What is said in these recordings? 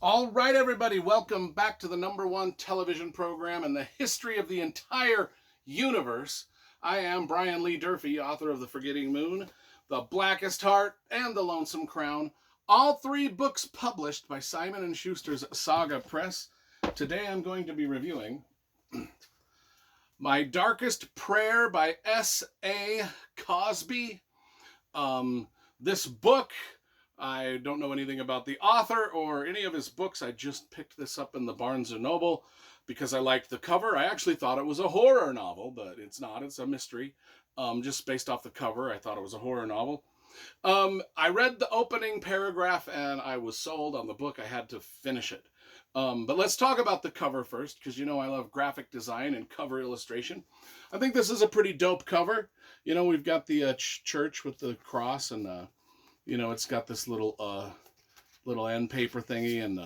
All right, everybody, welcome back to the #1 television program in the history of the entire universe. I am Brian Lee Durfee, author of The Forgetting Moon, The Blackest Heart, and The Lonesome Crown, all three books published by Simon & Schuster's Saga Press. Today I'm going to be reviewing My Darkest Prayer by S.A. Cosby. This book, I don't know anything about the author or any of his books. I just picked this up in the Barnes & Noble because I liked the cover. I actually thought it was a horror novel, but it's not. It's a mystery. Just based off the cover, I thought it was a horror novel. I read the opening paragraph and I was sold on the book. I had to finish it. But let's talk about the cover first, because you know I love graphic design and cover illustration. I think this is a pretty dope cover. You know, we've got the church with the cross, and you know, it's got this little end paper thingy, and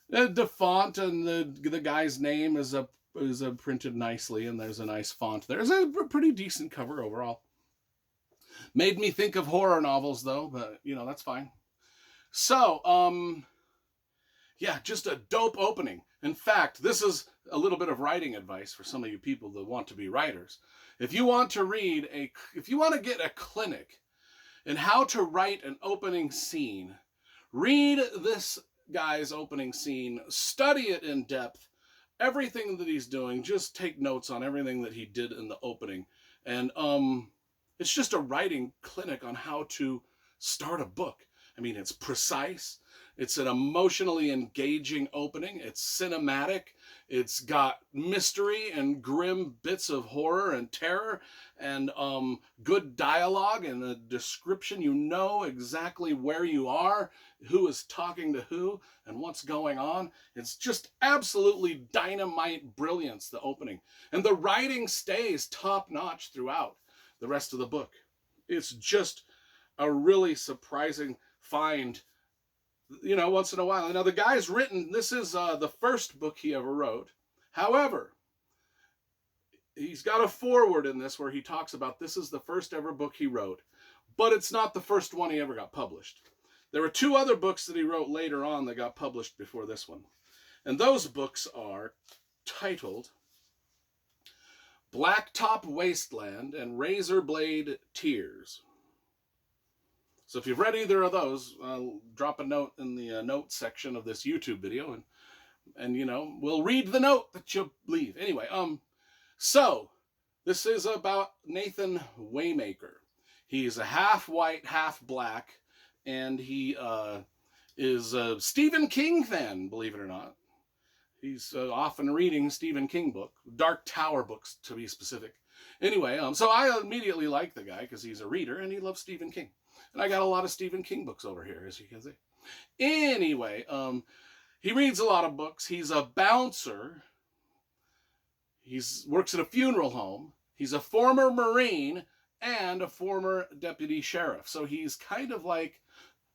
the font and the guy's name is printed nicely, and there's a nice font. There's a pretty decent cover overall. Made me think of horror novels though, but you know that's fine. So, yeah, just a dope opening. In fact, this is a little bit of writing advice for some of you people that want to be writers. If you want to get a clinic in how to write an opening scene, read this guy's opening scene, study it in depth, everything that he's doing, just take notes on everything that he did in the opening. And it's just a writing clinic on how to start a book. I mean, it's precise. It's an emotionally engaging opening. It's cinematic. It's got mystery and grim bits of horror and terror, and good dialogue and a description. You know exactly where you are, who is talking to who, and what's going on. It's just absolutely dynamite brilliance, the opening. And the writing stays top notch throughout the rest of the book. It's just a really surprising find, you know, once in a while. Now, the guy's written, this is the first book he ever wrote. However, he's got a foreword in this where he talks about this is the first ever book he wrote, but it's not the first one he ever got published. There were two other books that he wrote later on that got published before this one. And those books are titled Blacktop Wasteland and Razorblade Tears. So if you've read either of those, drop a note in the notes section of this YouTube video, and you know, we'll read the note that you leave. Anyway, so this is about Nathan Waymaker. He's a half white, half black, and he is a Stephen King fan, believe it or not. He's often reading Stephen King book, Dark Tower books to be specific. Anyway, so I immediately like the guy because he's a reader and he loves Stephen King. And I got a lot of Stephen King books over here, as you can see. Anyway, he reads a lot of books. He's a bouncer. He works at a funeral home. He's a former Marine and a former deputy sheriff. So he's kind of like,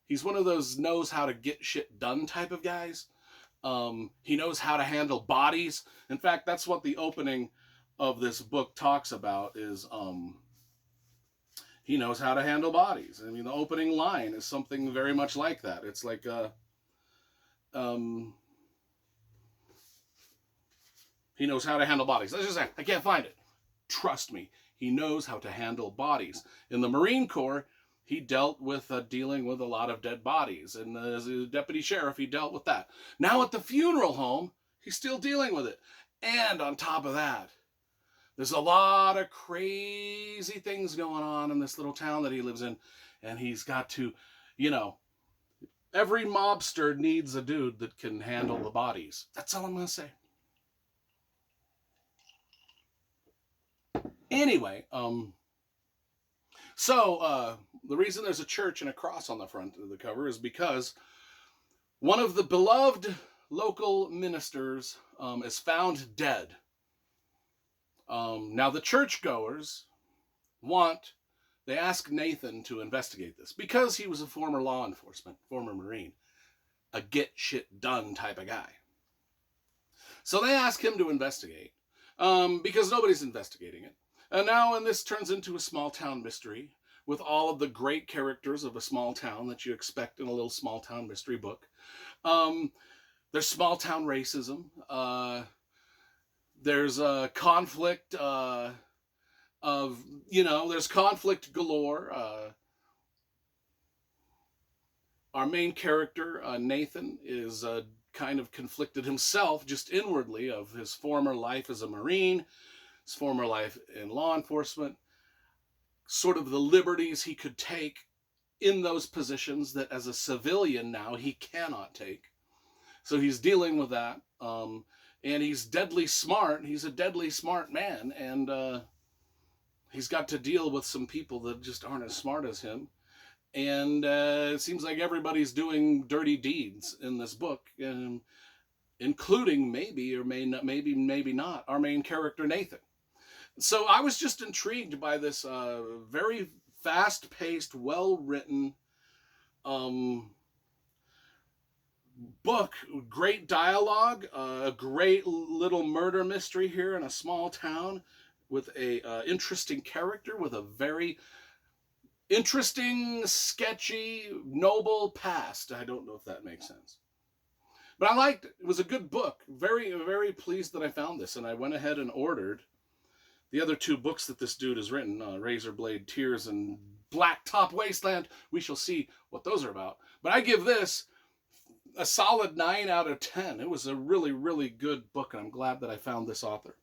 he's one of those knows how to get shit done type of guys. He knows how to handle bodies. In fact, that's what the opening of this book talks about is he knows how to handle bodies. I mean, the opening line is something very much like that. It's like he knows how to handle bodies. Let's just say, I can't find it. Trust me, he knows how to handle bodies. In the Marine Corps, he dealt with dealing with a lot of dead bodies. And as a deputy sheriff, he dealt with that. Now at the funeral home, he's still dealing with it. And on top of that, there's a lot of crazy things going on in this little town that he lives in. And he's got to, you know, every mobster needs a dude that can handle the bodies. That's all I'm going to say. Anyway, so the reason there's a church and a cross on the front of the cover is because one of the beloved local ministers is found dead. Now the churchgoers they ask Nathan to investigate this because he was a former law enforcement, former Marine, a get shit done type of guy. So they ask him to investigate because nobody's investigating it. And now, and this turns into a small town mystery with all of the great characters of a small town that you expect in a little small town mystery book. There's small town racism. There's a conflict of, there's conflict galore. Our main character, Nathan, is kind of conflicted himself, just inwardly, of his former life as a Marine, his former life in law enforcement, sort of the liberties he could take in those positions that as a civilian now he cannot take. So he's dealing with that. And he's deadly smart. He's a deadly smart man. And he's got to deal with some people that just aren't as smart as him. And it seems like everybody's doing dirty deeds in this book, including maybe not our main character, Nathan. So I was just intrigued by this very fast-paced, well-written book. Great dialogue, a great little murder mystery here in a small town with a interesting character with a very interesting, sketchy, noble past. I don't know if that makes sense. But I liked it. It was a good book. Very, very pleased that I found this. And I went ahead and ordered the other two books that this dude has written, Razorblade Tears and Blacktop Wasteland. We shall see what those are about. But I give this a solid 9 out of 10. It was a really, really good book, and I'm glad that I found this author.